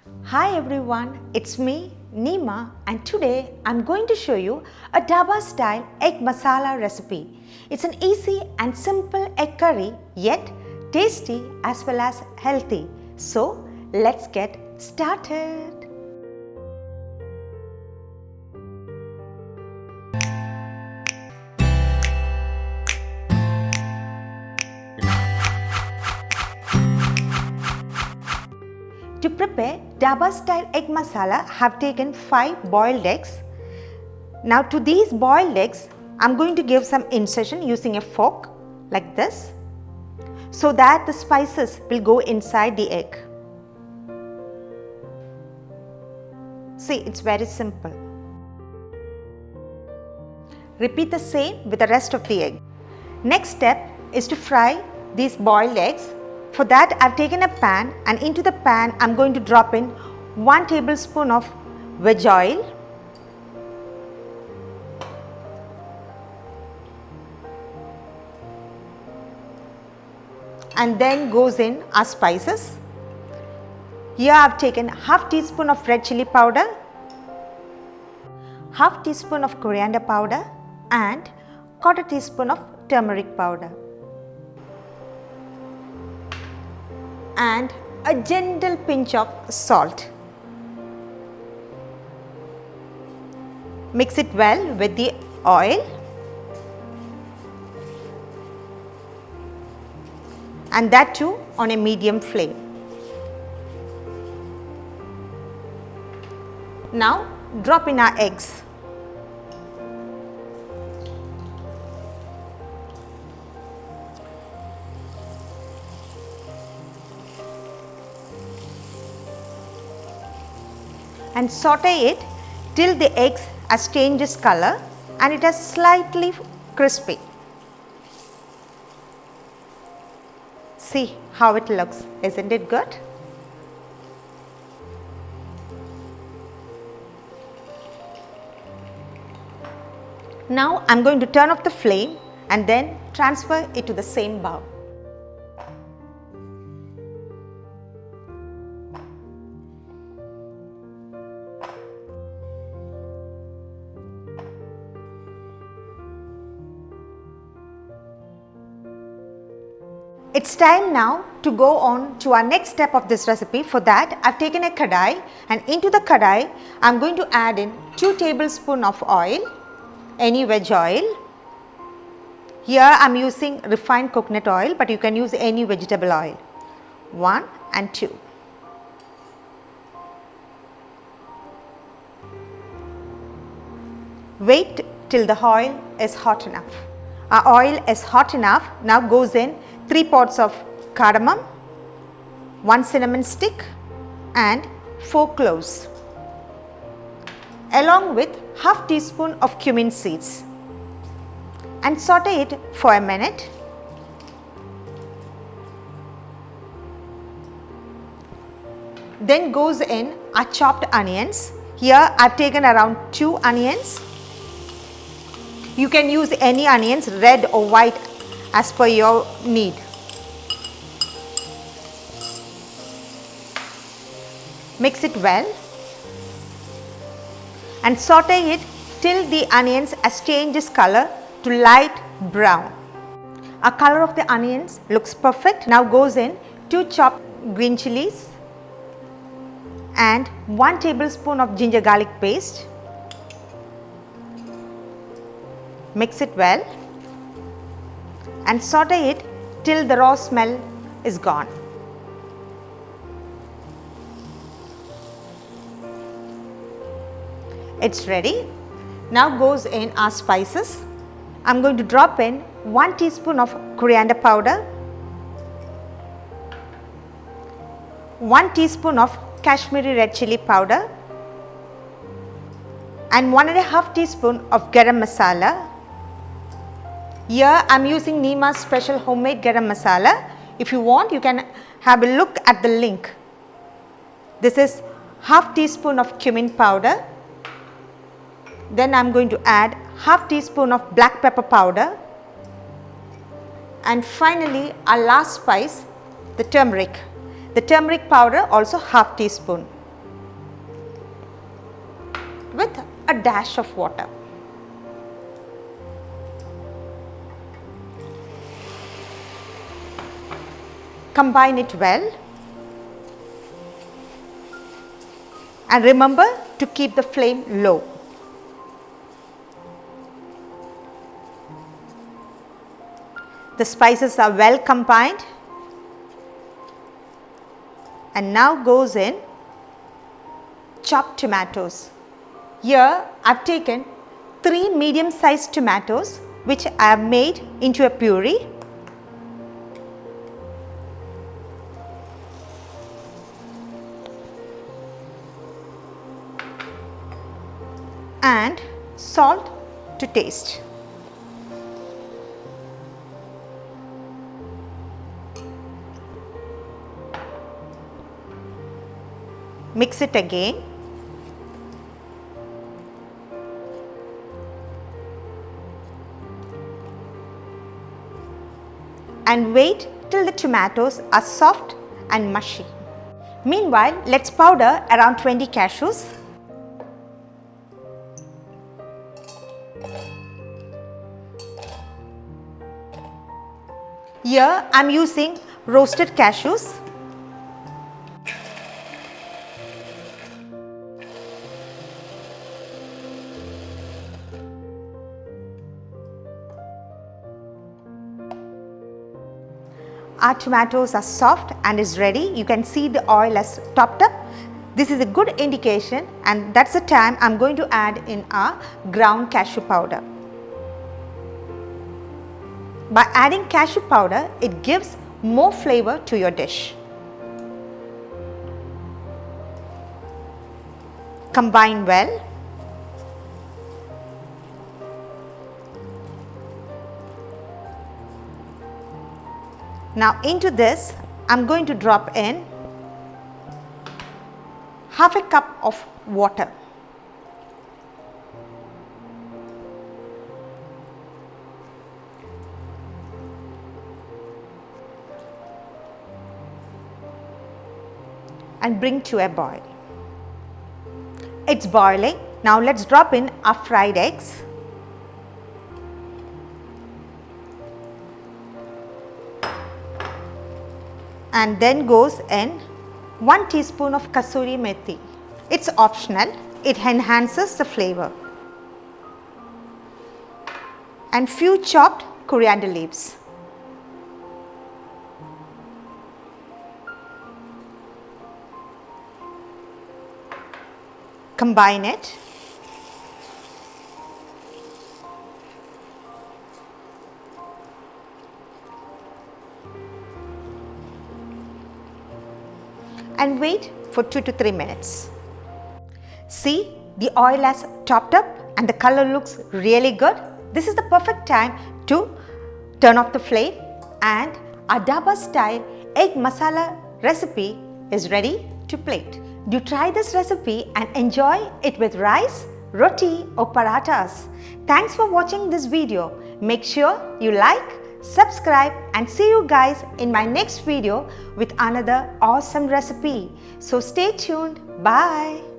Hi everyone, it's me Neema and today I'm going to show you a Dhaba Style Egg Masala recipe. It's an easy and simple egg curry yet tasty as well as healthy. So let's get started. To prepare Dhaba Style Egg Masala, I have taken 5 boiled eggs. Now to these boiled eggs, I am going to give some incision using a fork like this so that the spices will go inside the egg. See, it's very simple. Repeat the same with the rest of the egg. Next step is to fry these boiled eggs. For that, I have taken a pan and into the pan I am going to drop in 1 tablespoon of veg oil, and then goes in our spices. Here I have taken half teaspoon of red chili powder, half teaspoon of coriander powder and quarter teaspoon of turmeric powder. And a gentle pinch of salt. Mix it well with the oil and that too on a medium flame. Now drop in our eggs. And saute it till the eggs has changes color and it is slightly crispy. See how it looks, isn't it good? Now I am going to turn off the flame and then transfer it to the same bowl. It's time now to go on to our next step of this recipe. For that, I've taken a kadai and into the kadai, I'm going to add in 2 tablespoons of oil, any veg oil. Here I'm using refined coconut oil, but you can use any vegetable oil. 1 and 2. Wait till the oil is hot enough. Our oil is hot enough. Now goes in 3 pods of cardamom, 1 cinnamon stick and 4 cloves, along with half teaspoon of cumin seeds, and saute it for a minute. Then goes in our chopped onions. Here I have taken around 2 onions. You can use any onions, red or white, as per your need. Mix it well and saute it till the onions has changes color to light brown. Our color of the onions looks perfect. Now goes in 2 chopped green chilies and 1 tablespoon of ginger garlic paste. Mix it well and saute it till the raw smell is gone. It's ready. Now goes in our spices. I'm going to drop in 1 teaspoon of coriander powder, 1 teaspoon of Kashmiri red chili powder and 1.5 teaspoon of garam masala. Here I am using Neema's special homemade garam masala. If you want, you can have a look at the link. This is half teaspoon of cumin powder. Then I am going to add half teaspoon of black pepper powder. And finally our last spice, the turmeric. The turmeric powder also half teaspoon. with a dash of water. Combine it well and remember to keep the flame low. The spices are well combined and now goes in chopped tomatoes. Here I have taken 3 medium sized tomatoes which I have made into a puree. And salt to taste. Mix it again. And wait till the tomatoes are soft and mushy. Meanwhile, let's powder around 20 cashews. Here I am using roasted cashews. Our tomatoes are soft and is ready. You can see the oil has topped up. This is a good indication, and that's the time I am going to add in our ground cashew powder. By adding cashew powder, it gives more flavor to your dish. Combine well. Now into this, I am going to drop in half a cup of water. And bring to a boil. It's boiling. Now let's drop in our fried eggs. And then goes in 1 teaspoon of kasuri methi. It's optional. It enhances the flavor. And few chopped coriander leaves. Combine it. And wait for 2 to 3 minutes. See, the oil has topped up and the color looks really good. This is the perfect time to turn off the flame, and our Dhaba Style Egg Masala recipe is ready to plate. Do try this recipe and enjoy it with rice, roti or parathas. Thanks for watching this video. Make sure you like, subscribe, and see you guys in my next video with another awesome recipe. So stay tuned. Bye.